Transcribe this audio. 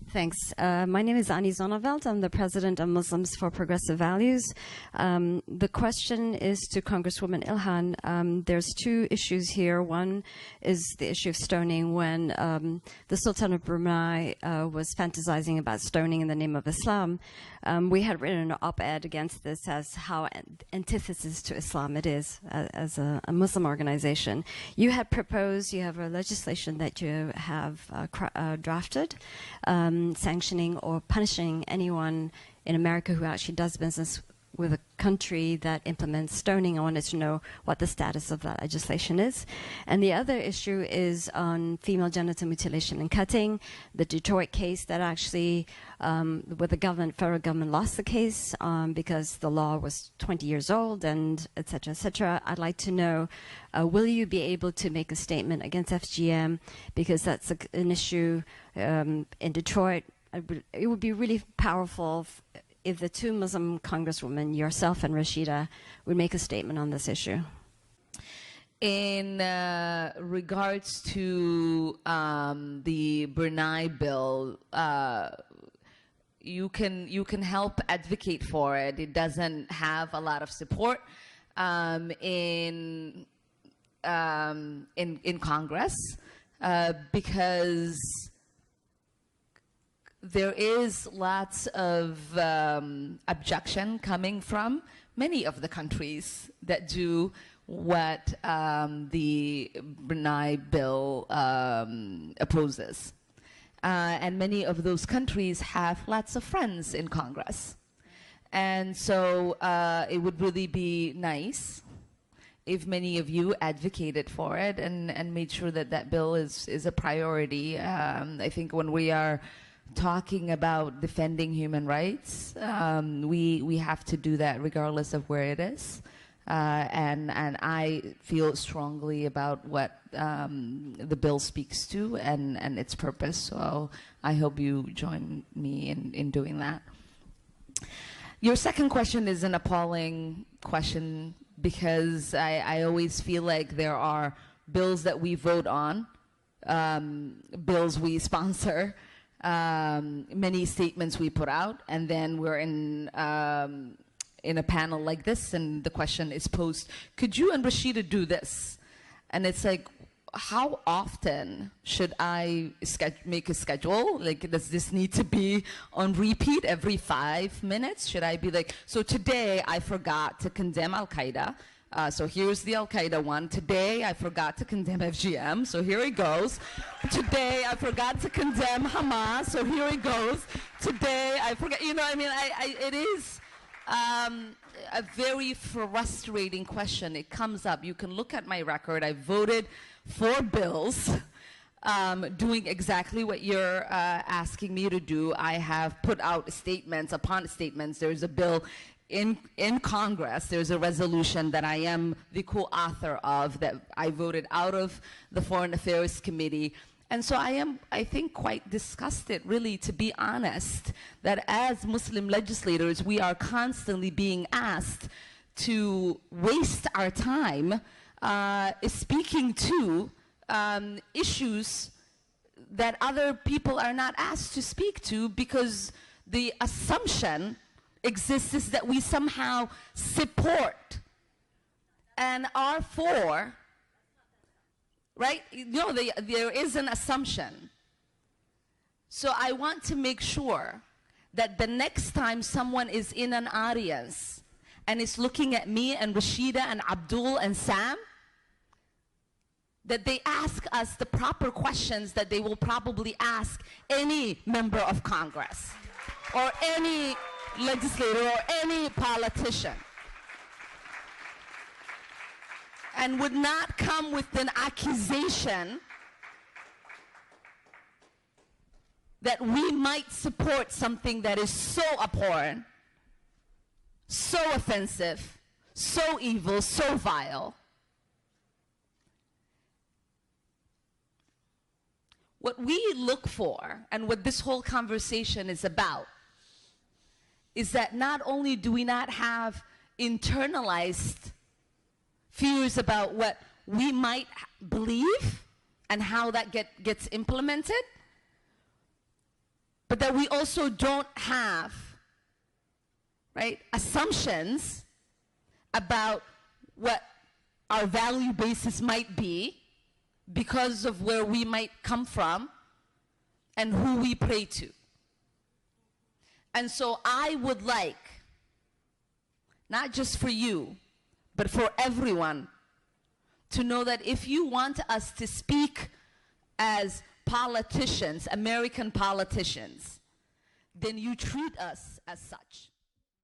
Thanks. My name is Annie Zonneveld. I'm the president of Muslims for Progressive Values. The question is to Congresswoman Ilhan. There's two issues here. One is the issue of stoning. When the Sultan of Brunei was fantasizing about stoning in the name of Islam, we had written an op-ed against this as how antithesis to Islam it is as a Muslim organization. You had proposed, you have a legislation that you have drafted, sanctioning or punishing anyone in America who actually does business with a country that implements stoning. I wanted to know what the status of that legislation is. And the other issue is on female genital mutilation and cutting. The Detroit case that actually, where the federal government lost the case because the law was 20 years old and et cetera, et cetera. I'd like to know, will you be able to make a statement against FGM, because that's an issue in Detroit. It would be really powerful if the two Muslim congresswomen, yourself and Rashida, would make a statement on this issue. In regards to the Brunei bill, you can help advocate for it. It doesn't have a lot of support in Congress because there is lots of objection coming from many of the countries that do what the Brunei bill opposes. And many of those countries have lots of friends in Congress. And so it would really be nice if many of you advocated for it and made sure that that bill is a priority. I think when we are talking about defending human rights, we have to do that regardless of where it is. And I feel strongly about what the bill speaks to and its purpose. So I hope you join me in doing that. Your second question is an appalling question, because I always feel like there are bills that we vote on, bills we sponsor, many statements we put out, and then we're in a panel like this, and the question is posed, could you and Rashida do this? And it's like, how often should I make a schedule? Like, does this need to be on repeat every 5 minutes? Should I be like, so today I forgot to condemn Al-Qaeda. So here's the Al-Qaeda one. Today I forgot to condemn FGM, so here it goes. Today I forgot to condemn Hamas, so here it goes. Today I forgot, you know, I mean, it is a very frustrating question. It comes up. You can look at my record. I voted for bills doing exactly what you're asking me to do. I have put out statements upon statements. There's a bill in Congress, there's a resolution that I am the co-author of that I voted out of the Foreign Affairs Committee. And so I am, I think, quite disgusted, really, to be honest, that as Muslim legislators, we are constantly being asked to waste our time speaking to issues that other people are not asked to speak to, because the assumption exists is that we somehow support and are for, right? No, there is an assumption. So I want to make sure that the next time someone is in an audience and is looking at me and Rashida and Abdul and Sam, that they ask us the proper questions that they will probably ask any member of Congress or any legislator or any politician, and would not come with an accusation that we might support something that is so abhorrent, so offensive, so evil, so vile. What we look for, and what this whole conversation is about, is that not only do we not have internalized fears about what we might believe and how that gets implemented, but that we also don't have, right, assumptions about what our value basis might be because of where we might come from and who we pray to. And so I would like, not just for you, but for everyone, to know that if you want us to speak as politicians, American politicians, then you treat us as such.